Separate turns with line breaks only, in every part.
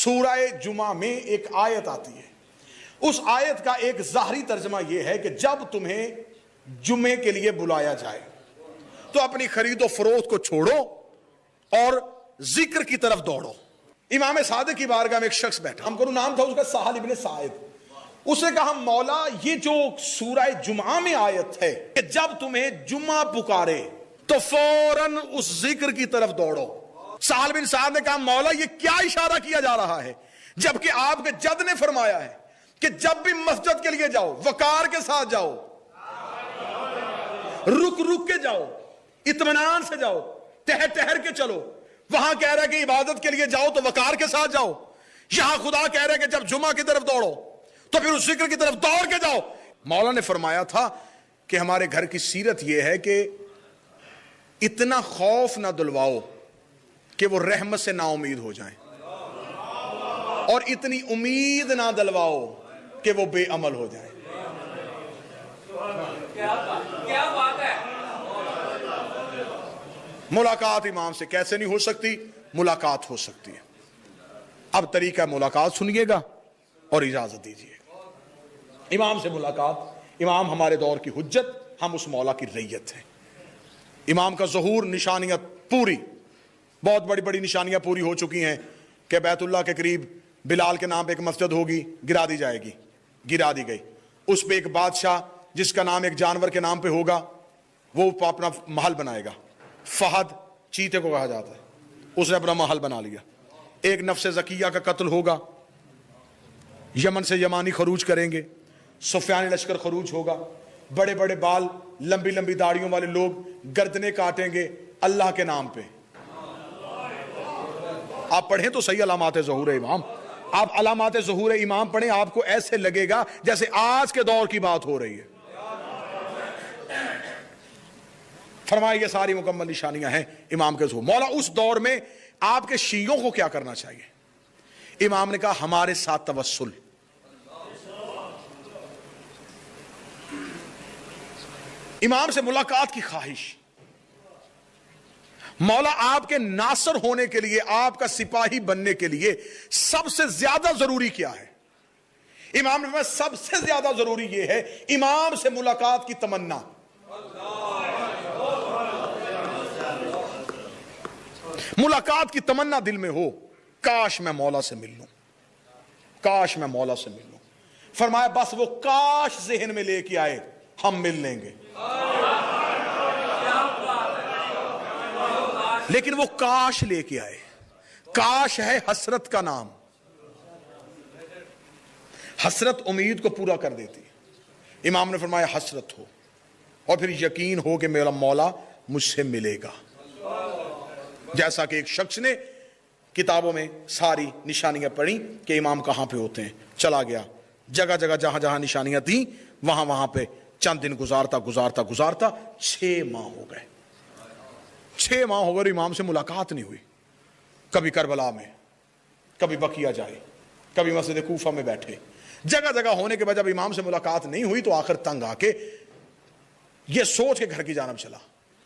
सूरह जुमा में एक आयत आती है। उस आयत का एक ज़ाहरी तर्जमा यह है कि जब तुम्हें जुमे के लिए बुलाया जाए तो अपनी खरीदो फरोख्त को छोड़ो और जिक्र की तरफ दौड़ो। इमाम सादिक की बारगाह में एक शख्स बैठा, हम करूं नाम था उसका साहल इब्न साइद। उसने कहा मौला ये जो सूरह जुमा में आयत है कि जब तुम्हें जुमा पुकारे तो फौरन उस जिक्र की तरफ दौड़ो। साहल बिन साद ने कहा मौला ये क्या इशारा किया जा रहा है, जबकि आपके जद ने फरमाया है कि जब भी मस्जिद के लिए जाओ वकार के साथ जाओ, रुक रुक के जाओ, इत्मीनान से जाओ, ठहर ठहर के चलो। वहां कह रहा है कि इबादत के लिए जाओ तो वकार के साथ जाओ। यहां खुदा कह रहा है कि जब जुमा की तरफ दौड़ो तो फिर उस जिक्र की तरफ दौड़ के जाओ। मौला ने फरमाया था कि हमारे घर की सीरत यह है कि इतना खौफ ना दिलवाओ कि वो रहमत से नाउमीद हो जाएं, और इतनी उम्मीद ना दिलवाओ कि वो बेअमल हो जाएं। क्या बात है। मुलाकात इमाम से कैसे नहीं हो सकती? मुलाकात हो सकती है। अब तरीका मुलाकात सुनिएगा और इजाजत दीजिएगा। इमाम से मुलाकात, इमाम हमारे दौर की हुज्जत, हम उस मौला की रैयत हैं। इमाम का ज़हूर, निशानियां पूरी, बहुत बड़ी बड़ी निशानियां पूरी हो चुकी हैं कि बैतुल्लाह के करीब बिलाल के नाम पे एक मस्जिद होगी, गिरा दी जाएगी, गिरा दी गई। उस पे एक बादशाह जिसका नाम एक जानवर के नाम पे होगा वो अपना महल बनाएगा। फहद चीते को कहा जाता है, उसने अपना महल बना लिया। एक नफ्से ज़किया का कत्ल होगा, यमन से यमानी खरूज करेंगे, सुफियानी लश्कर खरूज होगा, बड़े बड़े बाल, लंबी लंबी दाढ़ियों वाले लोग गर्दनें काटेंगे अल्लाह के नाम पे। आप पढ़ें तो सही अलामात ज़हूर इमाम, आप अलामात ज़हूर इमाम पढ़ें, आपको ऐसे लगेगा जैसे आज के दौर की बात हो रही है। फरमाइए ये सारी मुकम्मल निशानियां हैं इमाम के ज़हूर। मौला उस दौर में आपके शियों को क्या करना चाहिए? इमाम ने कहा हमारे साथ तवस्सुल, इमाम से मुलाकात की ख्वाहिश। मौला आपके नासर होने के लिए, आपका सिपाही बनने के लिए सबसे ज्यादा जरूरी क्या है? इमाम ने सबसे ज्यादा जरूरी यह है इमाम से मुलाकात की तमन्ना। मुलाकात की तमन्ना दिल में हो, काश मैं मौला से मिल लूं, काश मैं मौला से मिल लूं। फरमाया बस वो काश ज़हन में लेके आए, हम मिल लेंगे। लेकिन वो काश लेके आए, काश है हसरत का नाम। हसरत उम्मीद को पूरा कर देती है। इमाम ने फरमाया हसरत हो और फिर यकीन हो कि मेरा मौला मुझसे मिलेगा। जैसा कि एक शख्स ने किताबों में सारी निशानियां पढ़ी कि इमाम कहां पे होते हैं, चला गया जगह जगह जहां जहां निशानियां थी वहां वहां पे चंद दिन गुजारता गुजारता गुजारता 6 माह हो गए। 6 माह हो गए, इमाम से मुलाकात नहीं हुई। कभी करबला में, कभी बकिया जाए, कभी मस्जिद कूफा में बैठे, जगह जगह होने के बाद जब इमाम से मुलाकात नहीं हुई तो आखिर तंग आके ये सोच के घर की जानब चला,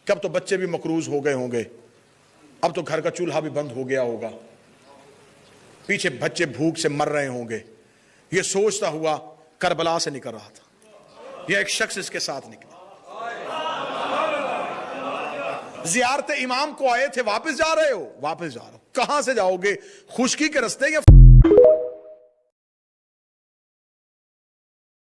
कब तो बच्चे भी मकरूज हो गए होंगे, अब तो घर का चूल्हा भी बंद हो गया होगा, पीछे बच्चे भूख से मर रहे होंगे। ये सोचता हुआ करबला से निकल रहा था, यह एक शख्स इसके साथ निकला। ज़ियारत इमाम को आए थे, वापस जा रहे हो? वापस जा रहे हो। कहां से जाओगे? खुशकी के रास्ते या